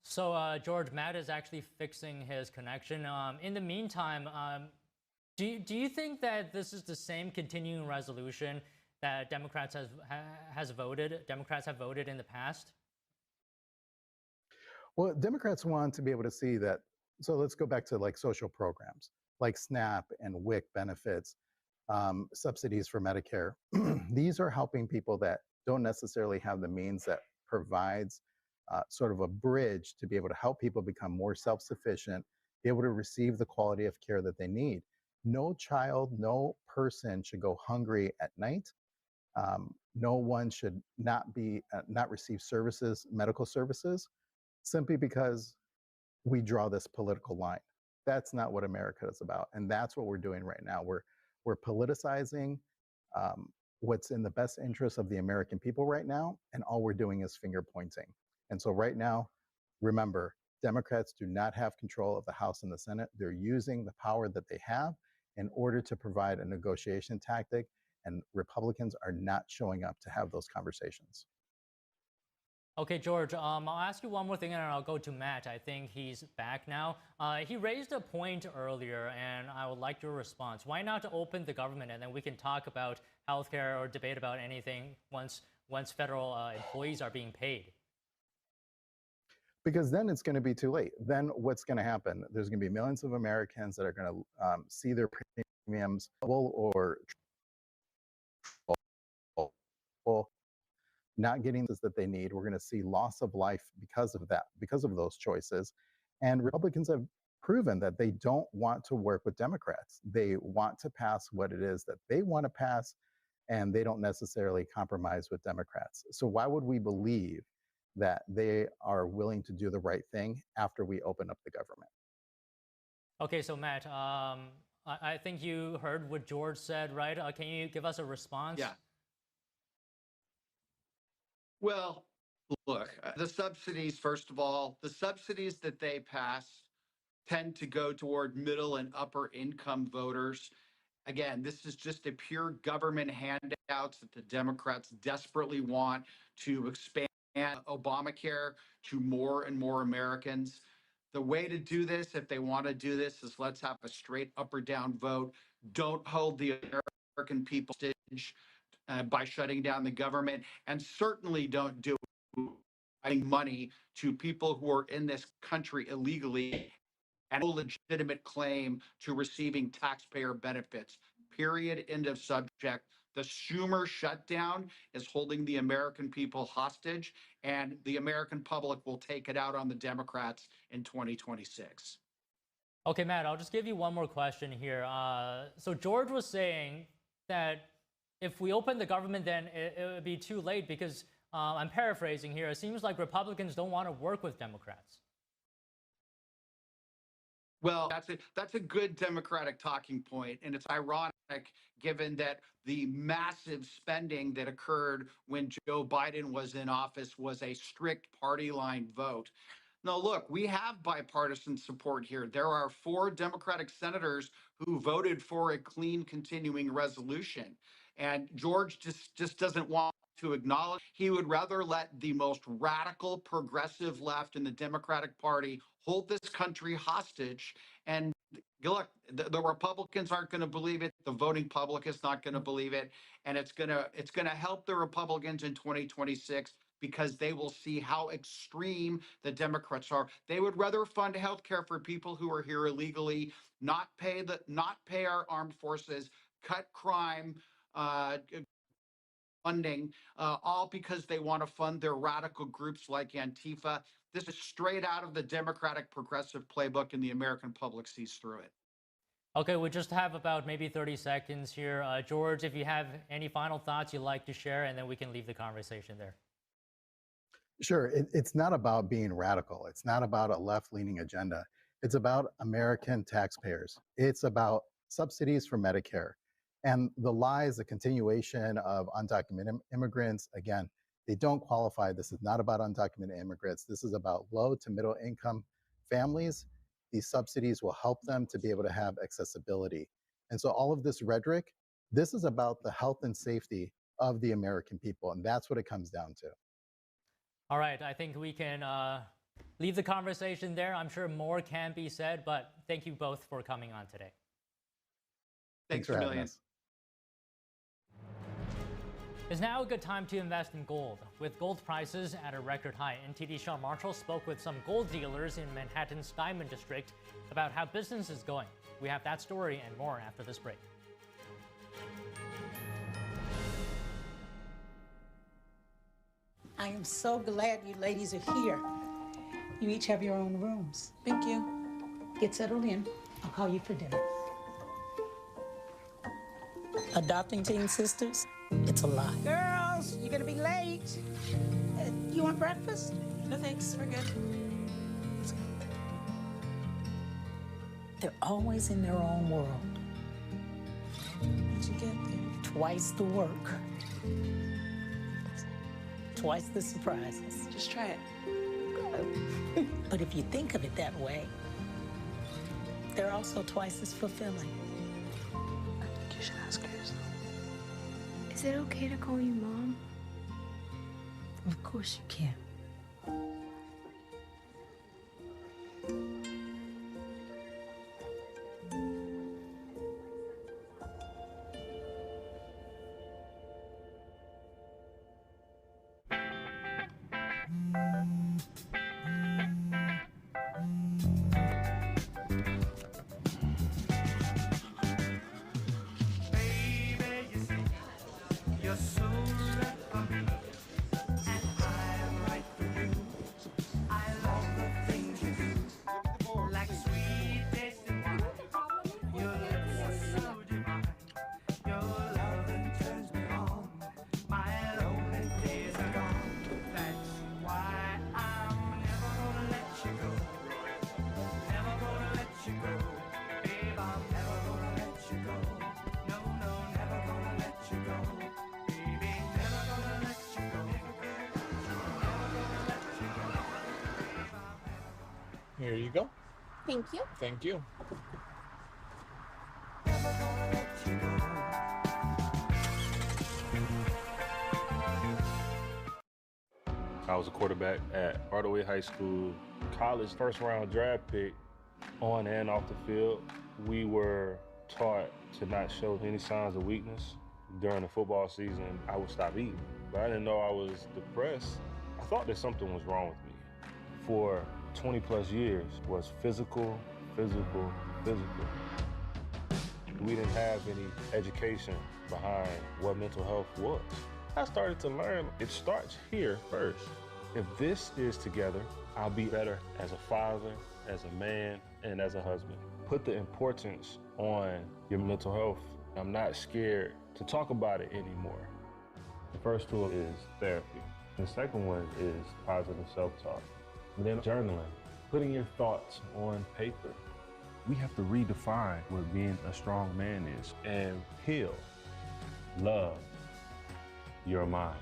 So, George, Matt is actually fixing his connection. In the meantime, do you think that this is the same continuing resolution that Democrats have voted in the past? Well, Democrats want to be able to see that. So let's go back to like social programs like SNAP and WIC benefits, subsidies for Medicare. These are helping people that don't necessarily have the means, that provides sort of a bridge to be able to help people become more self-sufficient, be able to receive the quality of care that they need. No child, no person should go hungry at night. No one should not receive services, medical services, simply because we draw this political line. That's not what America is about, and that's what we're doing right now. We're politicizing what's in the best interest of the American people right now, and all we're doing is finger pointing. And so right now, remember, Democrats do not have control of the House and the Senate. They're using the power that they have in order to provide a negotiation tactic, and Republicans are not showing up to have those conversations. Okay, George, I'll ask you one more thing and then I'll go to Matt. I think he's back now. He raised a point earlier and I would like your response. Why not open the government and then we can talk about healthcare or debate about anything once federal employees are being paid? Because then it's going to be too late. Then what's going to happen? There's going to be millions of Americans that are going to see their premiums or not getting this that they need. We're going to see loss of life because of that, because of those choices. And Republicans have proven that they don't want to work with Democrats. They want to pass what it is that they want to pass, and they don't necessarily compromise with Democrats. So why would we believe that they are willing to do the right thing after we open up the government? Okay, so Matt, I think you heard what George said, right? Can you give us a response? Yeah. Well, look, the subsidies, first of all, the subsidies that they pass tend to go toward middle and upper income voters. Again, this is just a pure government handouts that the Democrats desperately want to expand Obamacare to more and more Americans. The way to do this, if they want to do this, is let's have a straight up or down vote. Don't hold the American people hostage by shutting down the government, and certainly don't do providing money to people who are in this country illegally and no legitimate claim to receiving taxpayer benefits. Period. End of subject. The Schumer shutdown is holding the American people hostage, and the American public will take it out on the Democrats in 2026. Okay, Matt, I'll just give you one more question here. So George was saying that if we open the government, then it would be too late because, I'm paraphrasing here, it seems like Republicans don't want to work with Democrats. Well, that's a good Democratic talking point, and it's ironic given that the massive spending that occurred when Joe Biden was in office was a strict party line vote. Now, look, we have bipartisan support here. There are 4 Democratic senators who voted for a clean continuing resolution. And George just doesn't want to acknowledge. He would rather let the most radical progressive left in the Democratic Party hold this country hostage. And look, the Republicans aren't going to believe it. The voting public is not going to believe it. And it's going to help the Republicans in 2026 because they will see how extreme the Democrats are. They would rather fund health care for people who are here illegally, not pay our armed forces, cut crime, funding, all because they want to fund their radical groups like Antifa. This is straight out of the Democratic progressive playbook, and the American public sees through it. Okay, we just have about maybe 30 seconds here. George, if you have any final thoughts you'd like to share, and then we can leave the conversation there. Sure. It's not about being radical. It's not about a left-leaning agenda. It's about American taxpayers. It's about subsidies for Medicare. And the lies, the continuation of undocumented immigrants, again, they don't qualify. This is not about undocumented immigrants. This is about low to middle income families. These subsidies will help them to be able to have accessibility. And so all of this rhetoric, this is about the health and safety of the American people. And that's what it comes down to. All right, I think we can leave the conversation there. I'm sure more can be said, but thank you both for coming on today. Thanks a million. It's now a good time to invest in gold. With gold prices at a record high, NTD Sean Marshall spoke with some gold dealers in Manhattan's Diamond District about how business is going. We have that story and more after this break. I am so glad you ladies are here. You each have your own rooms. Thank you. Get settled in. I'll call you for dinner. Adopting teen sisters, it's a lot. Girls, you're gonna be late. You want breakfast? No thanks, we're good. They're always in their own world. What'd you get there? Twice the work. Twice the surprises. Just try it. Good. But if you think of it that way, they're also twice as fulfilling. I think you should ask her yourself. Is it okay to call you Mom? Of course you can. Here you go. Thank you. Thank you. I was a quarterback at Hardaway High School, college first-round draft pick. On and off the field, we were taught to not show any signs of weakness. During the football season, I would stop eating, but I didn't know I was depressed. I thought that something was wrong with me. For 20 plus years was physical. We didn't have any education behind what mental health was. I started to learn it starts here first. If this is together, I'll be better as a father, as a man, and as a husband. Put the importance on your mental health. I'm not scared to talk about it anymore. The first tool is therapy. The second one is positive self-talk. And then journaling, putting your thoughts on paper. We have to redefine what being a strong man is and heal, love your mind.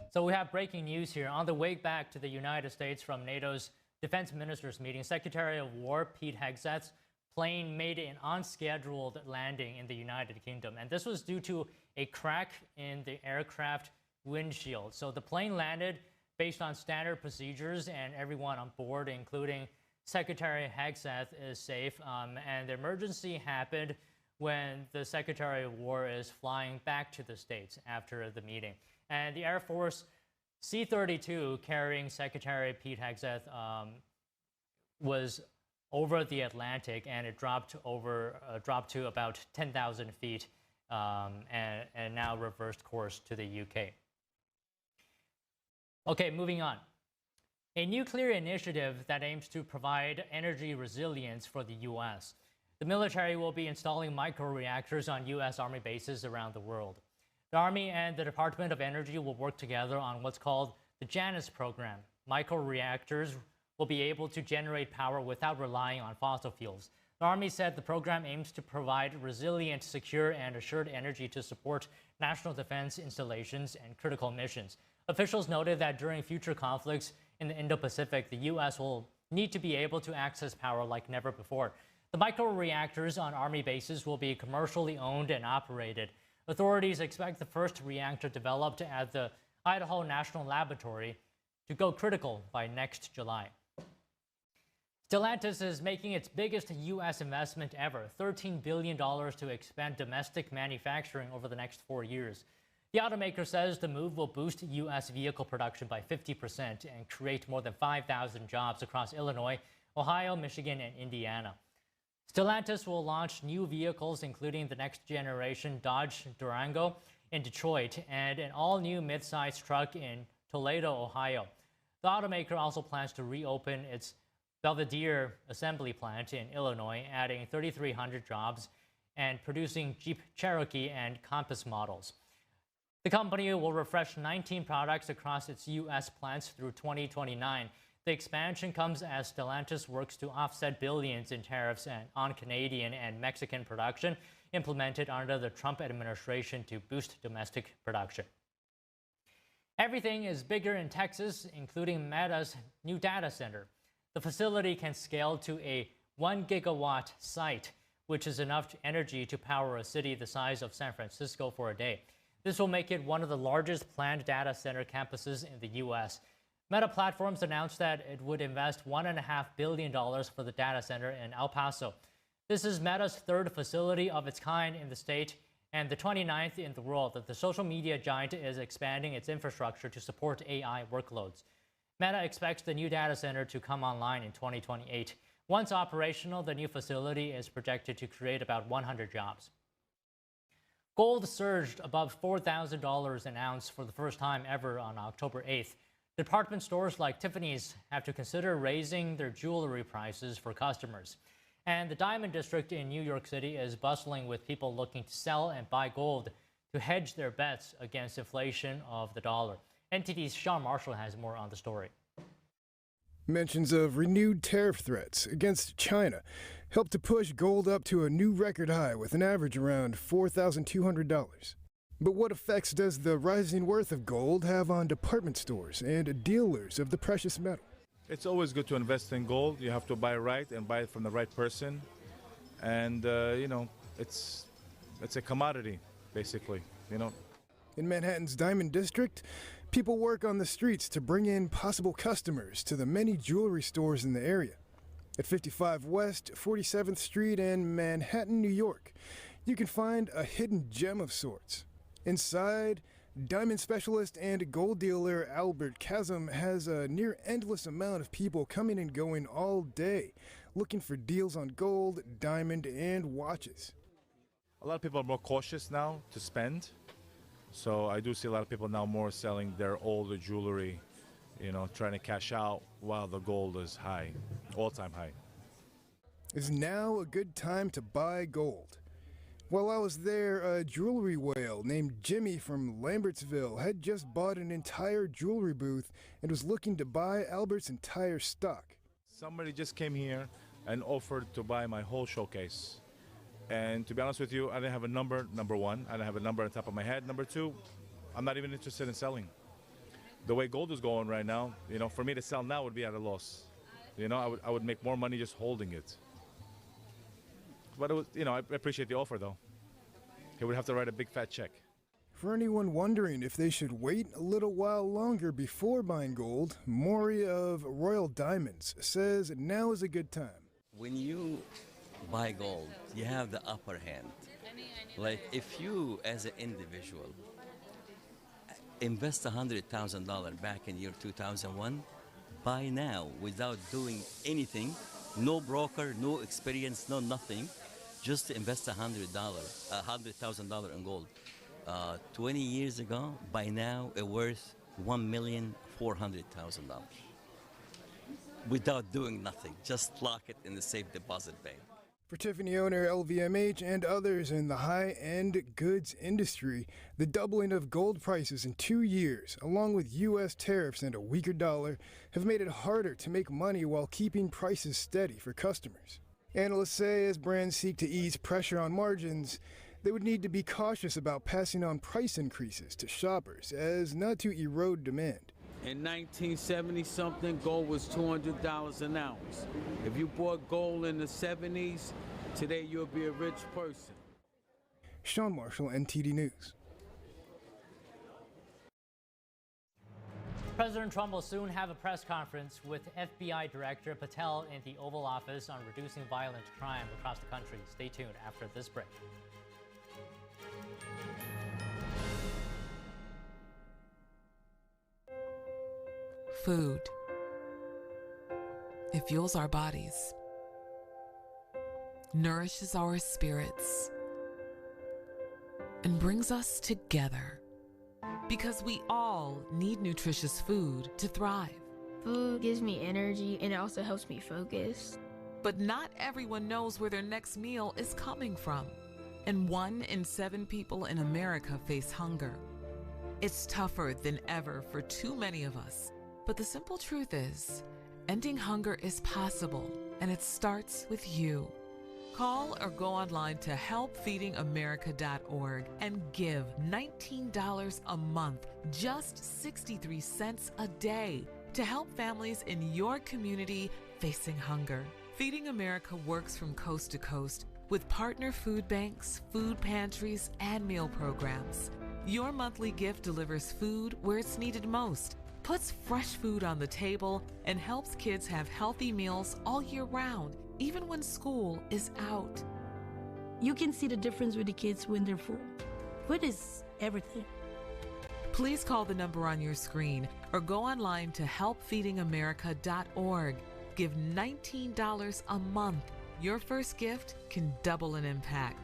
So we have breaking news here. On the way back to the United States from NATO's defense ministers meeting, Secretary of War Pete Hegseth's plane made an unscheduled landing in the United Kingdom. And this was due to a crack in the aircraft windshield. So the plane landed based on standard procedures, and everyone on board, including Secretary Hegseth, is safe. And the emergency happened when the Secretary of War is flying back to the States after the meeting. And the Air Force C-32 carrying Secretary Pete Hegseth was over the Atlantic, and it dropped to about 10,000 feet and now reversed course to the UK. Okay, moving on. A nuclear initiative that aims to provide energy resilience for the U.S. The military will be installing microreactors on U.S. Army bases around the world. The Army and the Department of Energy will work together on what's called the Janus program. Microreactors will be able to generate power without relying on fossil fuels. The Army said the program aims to provide resilient, secure, and assured energy to support national defense installations and critical missions. Officials noted that during future conflicts in the Indo-Pacific, the U.S. will need to be able to access power like never before. The microreactors on Army bases will be commercially owned and operated. Authorities expect the first reactor developed at the Idaho National Laboratory to go critical by next July. Stellantis is making its biggest U.S. investment ever, $13 billion to expand domestic manufacturing over the next 4 years. The automaker says the move will boost U.S. vehicle production by 50% and create more than 5,000 jobs across Illinois, Ohio, Michigan, and Indiana. Stellantis will launch new vehicles, including the next-generation Dodge Durango in Detroit and an all-new mid-size truck in Toledo, Ohio. The automaker also plans to reopen its Belvidere assembly plant in Illinois, adding 3,300 jobs and producing Jeep Cherokee and Compass models. The company will refresh 19 products across its U.S. plants through 2029. The expansion comes as Stellantis works to offset billions in tariffs on Canadian and Mexican production implemented under the Trump administration to boost domestic production. Everything is bigger in Texas, including Meta's new data center. The facility can scale to a 1 gigawatt site, which is enough energy to power a city the size of San Francisco for a day. This will make it one of the largest planned data center campuses in the U.S. Meta Platforms announced that it would invest $1.5 billion for the data center in El Paso. This is Meta's third facility of its kind in the state and the 29th in the world. That the social media giant is expanding its infrastructure to support AI workloads. Meta expects the new data center to come online in 2028. Once operational, the new facility is projected to create about 100 jobs. Gold surged above $4,000 an ounce for the first time ever on October 8th. Department stores like Tiffany's have to consider raising their jewelry prices for customers. And the Diamond District in New York City is bustling with people looking to sell and buy gold to hedge their bets against inflation of the dollar. NTD's Sean Marshall has more on the story. Mentions of renewed tariff threats against China helped to push gold up to a new record high with an average around $4,200. But what effects does the rising worth of gold have on department stores and dealers of the precious metal? It's always good to invest in gold. You have to buy right and buy it from the right person. And, it's a commodity, basically, In Manhattan's Diamond District, people work on the streets to bring in possible customers to the many jewelry stores in the area. At 55 West, 47th Street, and Manhattan, New York, you can find a hidden gem of sorts. Inside, diamond specialist and gold dealer Albert Chasm has a near endless amount of people coming and going all day, looking for deals on gold, diamond, and watches. A lot of people are more cautious now to spend. So I do see a lot of people now more selling their older jewelry, trying to cash out while the gold is high, all-time high. Is now a good time to buy gold? While I was there, a jewelry whale named Jimmy from Lambertsville had just bought an entire jewelry booth and was looking to buy Albert's entire stock. Somebody just came here and offered to buy my whole showcase. And to be honest with you, I didn't have a number, number one. I didn't have a number on top of my head. Number two, I'm not even interested in selling. The way gold is going right now, for me to sell now would be at a loss. I would make more money just holding it. But it was, I appreciate the offer though. He would have to write a big fat check. For anyone wondering if they should wait a little while longer before buying gold, Maury of Royal Diamonds says now is a good time. When you buy gold, you have the upper hand. Like if you as an individual invest $100,000 back in year 2001, buy now without doing anything, no broker, no experience, no nothing, just to invest $100,000 in gold. 20 years ago, by now, it worth $1,400,000. Without doing nothing, just lock it in the safe deposit bank. For Tiffany owner LVMH and others in the high-end goods industry, the doubling of gold prices in 2 years, along with U.S. tariffs and a weaker dollar, have made it harder to make money while keeping prices steady for customers. Analysts say as brands seek to ease pressure on margins, they would need to be cautious about passing on price increases to shoppers as not to erode demand. In 1970-something, gold was $200 an ounce. If you bought gold in the 70s, today you'll be a rich person. Sean Marshall, NTD News. President Trump will soon have a press conference with FBI Director Patel in the Oval Office on reducing violent crime across the country. Stay tuned after this break. Food. It fuels our bodies, nourishes our spirits, and brings us together. Because we all need nutritious food to thrive. Food gives me energy and it also helps me focus. But not everyone knows where their next meal is coming from. And 1 in 7 people in America face hunger. It's tougher than ever for too many of us. But the simple truth is, ending hunger is possible, and it starts with you. Call or go online to helpfeedingamerica.org and give $19 a month, just 63 cents a day, to help families in your community facing hunger. Feeding America works from coast to coast with partner food banks, food pantries, and meal programs. Your monthly gift delivers food where it's needed most, puts fresh food on the table, and helps kids have healthy meals all year round, even when school is out. You can see the difference with the kids when they're full. Food is everything. Please call the number on your screen or go online to helpfeedingamerica.org. Give $19 a month. Your first gift can double an impact.